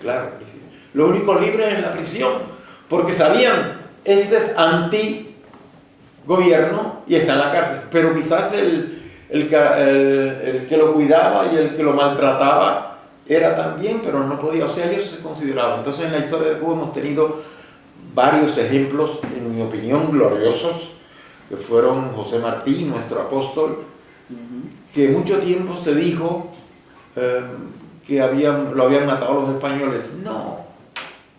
Claro, los únicos libres en la prisión, porque sabían, este es anti-gobierno y está en la cárcel, pero quizás el que lo cuidaba y el que lo maltrataba era también, pero no podía, o sea, ellos se consideraban. Entonces en la historia de Cuba hemos tenido varios ejemplos, en mi opinión, gloriosos, que fueron José Martí, nuestro apóstol, que mucho tiempo se dijo que lo habían matado los españoles. No,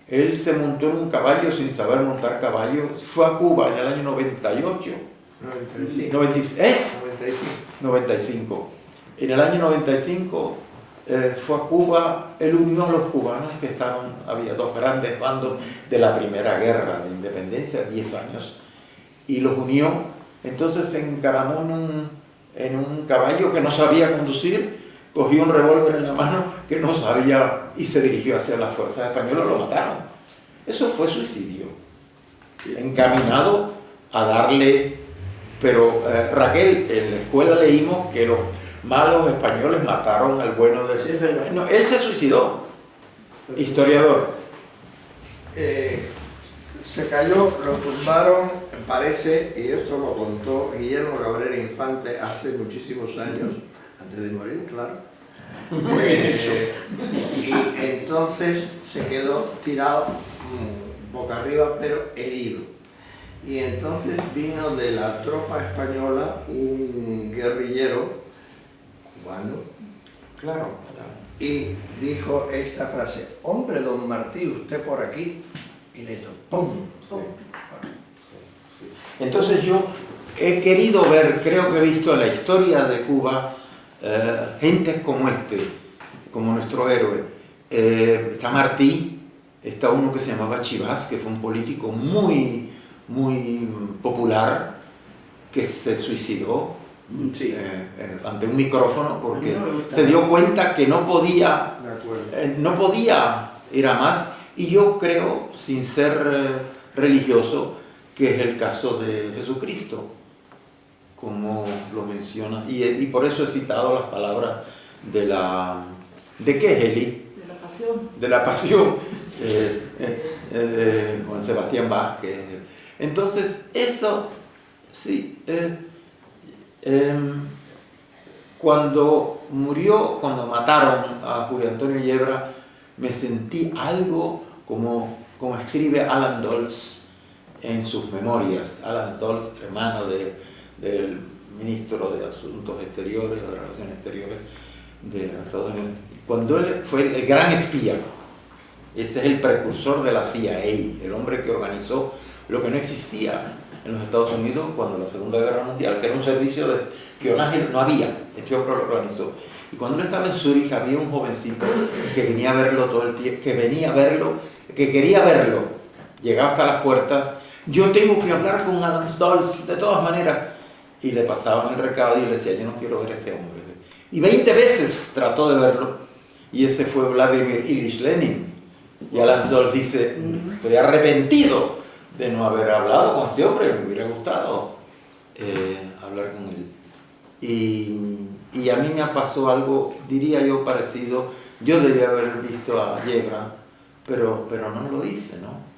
él se montó en un caballo sin saber montar caballo, fue a Cuba en el año 98. 95. En el año 95 fue a Cuba, él unió a los cubanos que había dos grandes bandos de la primera guerra de independencia, 10 años, y los unió. Entonces se encaramó en un caballo que no sabía conducir, cogió un revólver en la mano que no sabía y se dirigió hacia las fuerzas españolas, lo mataron. Eso fue suicidio, encaminado a darle. Pero Raquel, en la escuela leímos que los malos españoles mataron al bueno de... Sí, es verdad. No, él se suicidó, historiador. Se cayó, lo tumbaron, parece, y esto lo contó Guillermo Cabrera Infante hace muchísimos años, antes de morir, claro. Y entonces se quedó tirado boca arriba, pero herido. Y entonces vino de la tropa española un guerrillero cubano, Claro. y dijo esta frase: hombre, don Martí, usted por aquí. Y le hizo ¡pum! Entonces yo he querido ver, creo que he visto en la historia de Cuba, gentes como como nuestro héroe. Está Martí, está uno que se llamaba Chivas, que fue un político muy popular, que se suicidó ante un micrófono porque se dio cuenta que no podía ir a más. Y yo creo, sin ser religioso, que es el caso de Jesucristo, como lo menciona, y por eso he citado las palabras ¿de qué es Eli? De la pasión. De la pasión, de Juan Sebastián Vázquez. Entonces, eso, sí, cuando mataron a Julio Antonio Yebra, me sentí algo como escribe Alan Dulles en sus memorias. Alan Dulles, hermano del ministro de Asuntos Exteriores, o de Relaciones Exteriores de Estados Unidos, cuando él fue el gran espía. Ese es el precursor de la CIA, el hombre que organizó lo que no existía en los Estados Unidos cuando la Segunda Guerra Mundial, que era un servicio de espionaje, no había. Este hombre lo organizó. Y cuando él estaba en Zúrich había un jovencito que venía a verlo todo el tiempo, que quería verlo, llegaba hasta las puertas. Yo tengo que hablar con Alan Dulles, de todas maneras. Y le pasaban el recado y le decía: yo no quiero ver a este hombre. Y 20 veces trató de verlo, y ese fue Vladimir Ilich Lenin. Y Alan Dulles dice: estoy arrepentido de no haber hablado con este hombre, me hubiera gustado hablar con él. Y a mí me pasó algo, diría yo, parecido. Yo debía haber visto a Yebra, pero no lo hice, ¿no?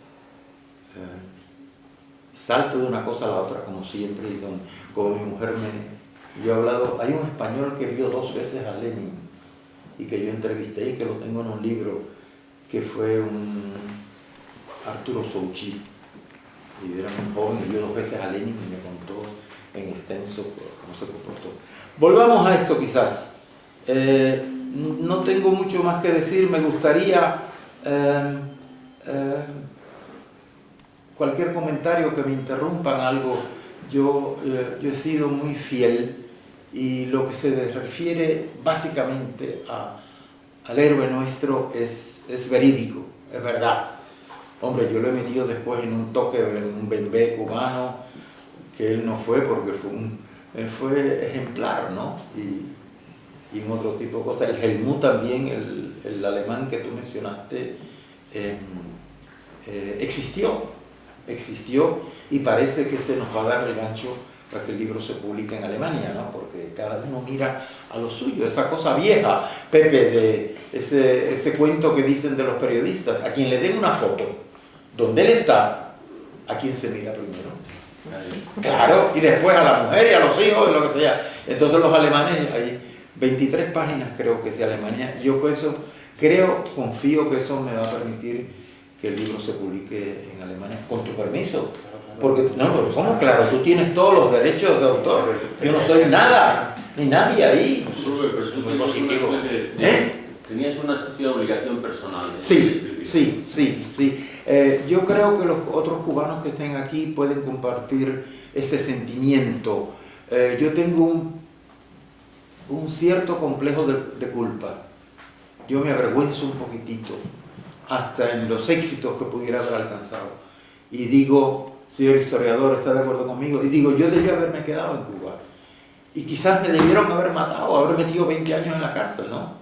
Salto de una cosa a la otra, como siempre, y como mi mujer yo he hablado. Hay un español que vio 2 veces a Lenin, y que yo entrevisté y que lo tengo en un libro, que fue un Arturo Souchi. Y era muy joven y vio 2 veces a Lenin y me contó en extenso cómo se comportó. Volvamos a esto quizás. No tengo mucho más que decir. Me gustaría cualquier comentario que me interrumpan algo. Yo he sido muy fiel, y lo que se refiere básicamente al héroe nuestro es verídico, es verdad. Hombre, yo lo he metido después en un toque, en un bembé cubano, que él no fue, porque él fue ejemplar, ¿no? Y en otro tipo de cosas. El Helmut también, el alemán que tú mencionaste, existió, y parece que se nos va a dar el gancho para que el libro se publique en Alemania, ¿no? Porque cada uno mira a lo suyo, esa cosa vieja, Pepe, ese cuento que dicen de los periodistas, a quien le den una foto donde él está, ¿a quién se mira primero? Claro, y después a la mujer y a los hijos y lo que sea. Entonces los alemanes, hay 23 páginas creo que es de Alemania, yo por eso confío que eso me va a permitir que el libro se publique en Alemania, con tu permiso. Porque, no, pero ¿cómo? Claro, tú tienes todos los derechos de autor, yo no soy nada, ni nadie ahí. Muy positivo. Tenías una especie de obligación personal. Sí. Yo creo que los otros cubanos que estén aquí pueden compartir este sentimiento. Yo tengo un cierto complejo de culpa. Yo me avergüenzo un poquitito, hasta en los éxitos que pudiera haber alcanzado. Y digo, señor historiador, ¿está de acuerdo conmigo? Y digo, yo debía haberme quedado en Cuba. Y quizás me debieron haber matado, haber metido 20 años en la cárcel, ¿no?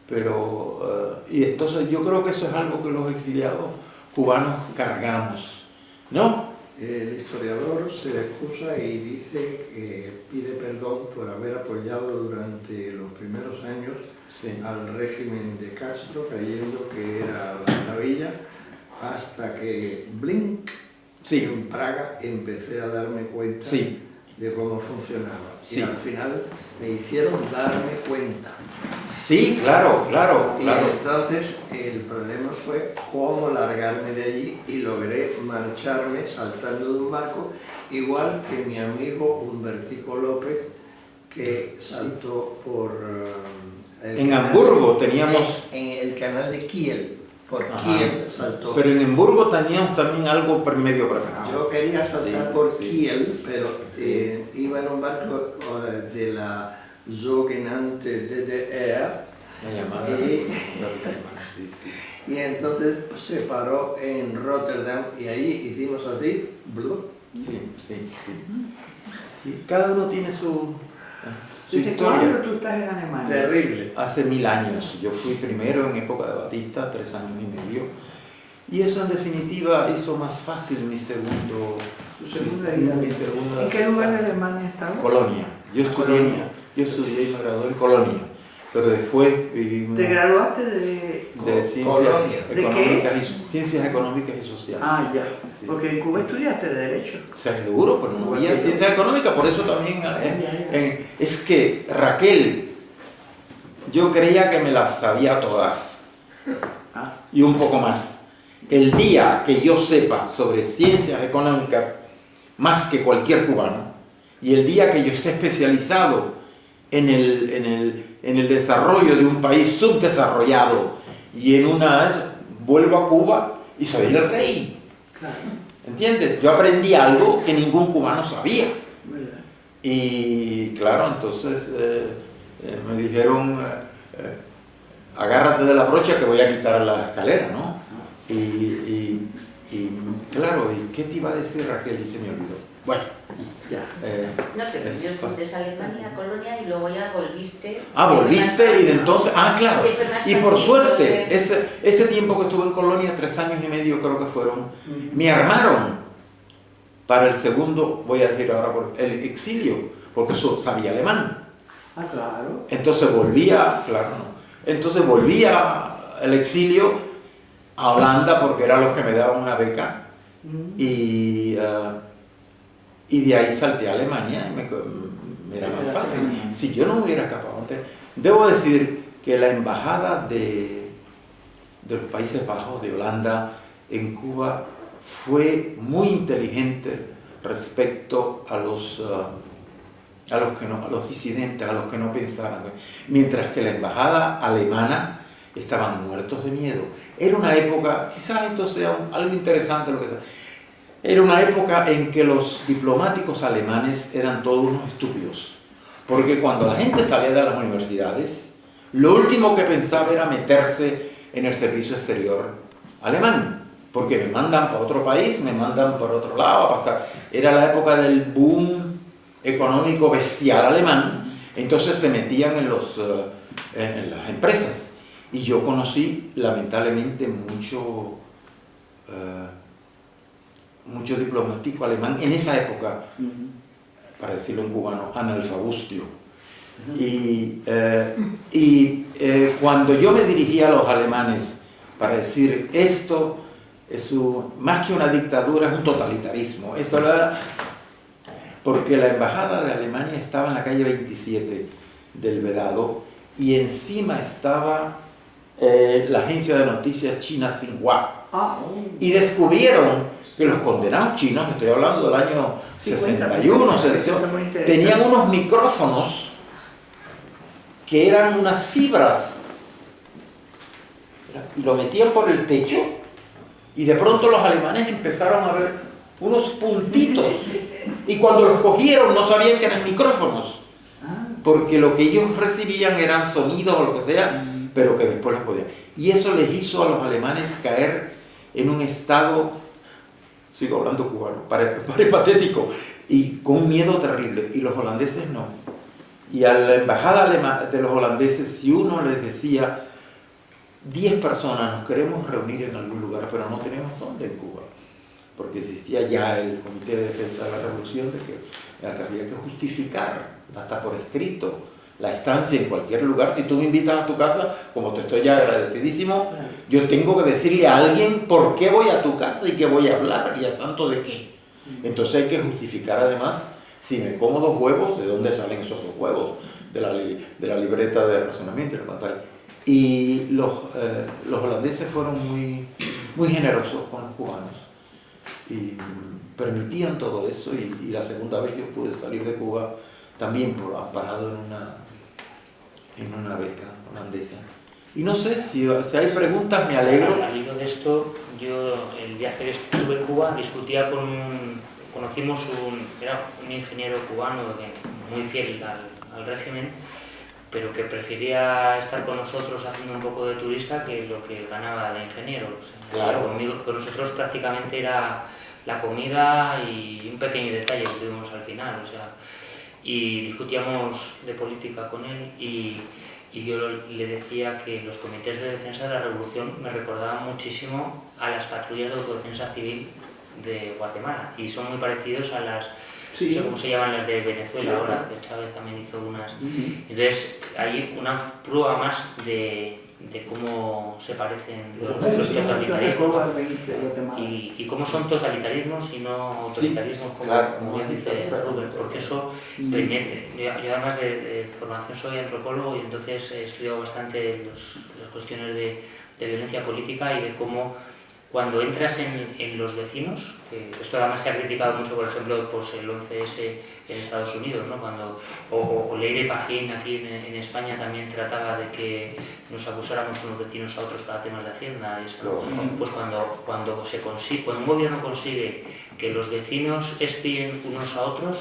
Pero, y entonces yo creo que eso es algo que los exiliados cubanos cargamos, ¿no? El historiador se excusa y dice que pide perdón por haber apoyado durante los primeros años al régimen de Castro, creyendo que era la maravilla, hasta que blink, en Praga empecé a darme cuenta de cómo funcionaba. Y al final me hicieron darme cuenta. Sí, claro. Y entonces el problema fue cómo largarme de allí y logré marcharme saltando de un barco, igual que mi amigo Humbertico López, que saltó por... en Hamburgo teníamos... En el canal de Kiel, por Kiel saltó. Pero en Hamburgo teníamos también algo medio preparado. Yo quería saltar por Kiel, pero iba en un barco de la sogenannte DDR, y entonces se paró en Rotterdam y ahí hicimos así, Sí. Cada uno tiene su historia. ¿Cuándo tú estás en Alemania? Terrible. Hace 1000 años. Yo fui primero en época de Batista, 3 años y medio. Y eso en definitiva hizo más fácil mi segunda ida. ¿En qué lugar de Alemania estabas? Colonia. Yo estudié y me gradué en Colonia. Pero después vivimos... ¿Te graduaste de Ciencias económicas y sociales. Ah, ya. Sí. Porque en Cuba estudiaste Derecho. Seguro, pero no había ciencias económicas, por eso también... es que, Raquel, yo creía que me las sabía todas. Y un poco más. El día que yo sepa sobre ciencias económicas más que cualquier cubano, y el día que yo esté especializado en el desarrollo de un país subdesarrollado y vuelvo a Cuba y soy el rey. Claro. ¿Entiendes? Yo aprendí algo que ningún cubano sabía. Y claro, entonces me dijeron, agárrate de la brocha que voy a quitar la escalera, ¿no? Y claro, ¿y qué te iba a decir Raquel? Y se me olvidó. Bueno, no, que primero fuiste a Alemania, a Colonia, y luego ya volviste. Volviste y de entonces, claro. Y por suerte, ese tiempo que estuve en Colonia, 3 años y medio creo que fueron, me armaron para el segundo, voy a decir ahora, por el exilio, porque eso sabía alemán. Claro. Entonces volvía al exilio a Holanda porque eran los que me daban una beca y de ahí salté a Alemania y me era más fácil. Si yo no hubiera escapado antes, debo decir que la embajada de los Países Bajos, de Holanda, en Cuba, fue muy inteligente respecto a los disidentes, a los que no pensaran. Mientras que la embajada alemana estaban muertos de miedo. Era una época, quizás esto sea algo interesante, lo que sea. Era una época en que los diplomáticos alemanes eran todos unos estúpidos, porque cuando la gente salía de las universidades, lo último que pensaba era meterse en el servicio exterior alemán, porque me mandan para otro país, me mandan por otro lado a pasar. Era la época del boom económico bestial alemán, entonces se metían en las empresas. Y yo conocí, lamentablemente, mucho diplomático alemán en esa época, para decirlo en cubano, analfabustio. Y cuando yo me dirigía a los alemanes para decir esto es más que una dictadura, es un totalitarismo, esto era porque la embajada de Alemania estaba en la calle 27 del Vedado y encima estaba la agencia de noticias china Xinhua. Y descubrieron que los condenados chinos, estoy hablando del año 61, tenían unos micrófonos que eran unas fibras y lo metían por el techo y de pronto los alemanes empezaron a ver unos puntitos y cuando los cogieron no sabían que eran micrófonos porque lo que ellos recibían eran sonidos o lo que sea, pero que después los podían. Y eso les hizo a los alemanes caer en un estado, sigo hablando cubano, patético, y con un miedo terrible, y los holandeses no. Y a la embajada de los holandeses, si uno les decía, 10 personas nos queremos reunir en algún lugar, pero no tenemos dónde en Cuba, porque existía ya el Comité de Defensa de la Revolución, de que había que justificar, hasta por escrito, la estancia en cualquier lugar. Si tú me invitas a tu casa, como te estoy ya agradecidísimo, yo tengo que decirle a alguien por qué voy a tu casa y qué voy a hablar y a santo de qué. Entonces hay que justificar además, si me como 2 huevos, ¿de dónde salen esos 2 huevos? De la libreta de razonamiento y la pantalla. Y los holandeses fueron muy generosos con los cubanos y permitían todo eso, y la segunda vez yo pude salir de Cuba también amparado en una beca holandesa. Y no sé, si hay preguntas me alegro. Al hilo de esto, yo el viaje que estuve en Cuba discutía conocimos era un ingeniero cubano muy fiel al régimen, pero que prefería estar con nosotros haciendo un poco de turista que lo que ganaba de ingeniero. O sea, claro. Con nosotros prácticamente era la comida y un pequeño detalle que tuvimos al final. O sea, y discutíamos de política con él y yo le decía que los comités de defensa de la revolución me recordaban muchísimo a las patrullas de autodefensa civil de Guatemala y son muy parecidos a las, no sé cómo se llaman, las de Venezuela ahora, que Chávez también hizo unas. Entonces hay una prueba más de cómo se parecen los totalitarismos y cómo son totalitarismos y no autoritarismos, como bien dice Rubén, porque eso pendiente. Yo además de formación soy antropólogo y entonces he estudiado bastante las cuestiones de violencia política y de cómo cuando entras en los vecinos, esto además se ha criticado mucho, por ejemplo, pues el 11S en Estados Unidos, ¿no? O Leire Pajín aquí en España también trataba de que nos acusáramos unos vecinos a otros para temas de Hacienda. Esto, pues cuando un gobierno consigue que los vecinos espíen unos a otros,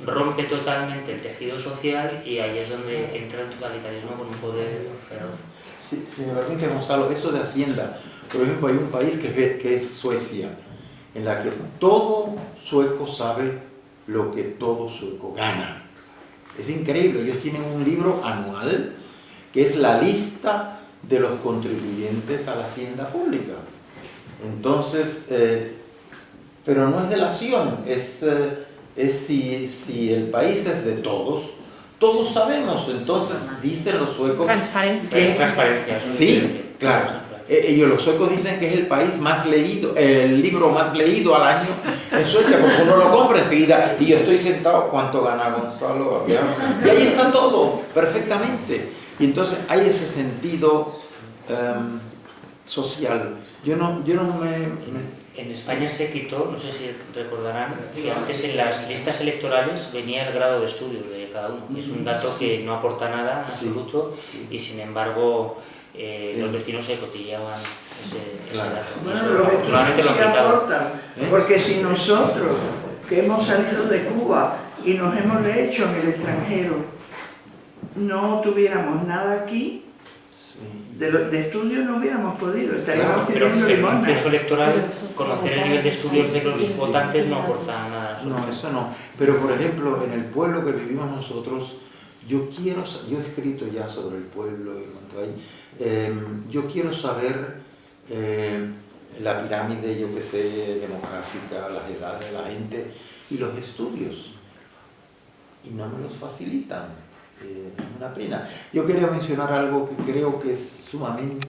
rompe totalmente el tejido social y ahí es donde entra el totalitarismo con un poder feroz. Si me permite, Gonzalo, eso de Hacienda, por ejemplo, hay un país que es Suecia, en la que todo sueco sabe lo que todo sueco gana. Es increíble, ellos tienen un libro anual que es la lista de los contribuyentes a la hacienda pública. Entonces, pero no es delación, es si el país es de todos sabemos, entonces dicen los suecos... Transparencia. Es transparencia. Sí, claro. Ellos los suecos dicen que es el país más leído, el libro más leído al año en Suecia, porque uno lo compra enseguida y yo estoy sentado, ¿cuánto gana Gonzalo? Y ahí está todo, perfectamente. Y entonces hay ese sentido social. Yo no me... En España se quitó, no sé si recordarán, que antes en las listas electorales venía el grado de estudio de cada uno. Es un dato que no aporta nada en absoluto y sin embargo los vecinos se cotillaban ese dato. Bueno, los estudiantes sí aportan, porque si nosotros que hemos salido de Cuba y nos hemos rehecho en el extranjero no tuviéramos nada aquí, de estudio no hubiéramos podido, estaríamos pidiendo limosna. En el proceso electoral, conocer el nivel de estudios de los votantes no aporta nada. No, eso no. Pero por ejemplo, en el pueblo que vivimos nosotros, yo he escrito ya sobre el pueblo y cuanto hay, yo quiero saber la pirámide, yo que sé, demográfica, las edades de la gente y los estudios. Y no me los facilitan. Es una pena. Yo quería mencionar algo que creo que es sumamente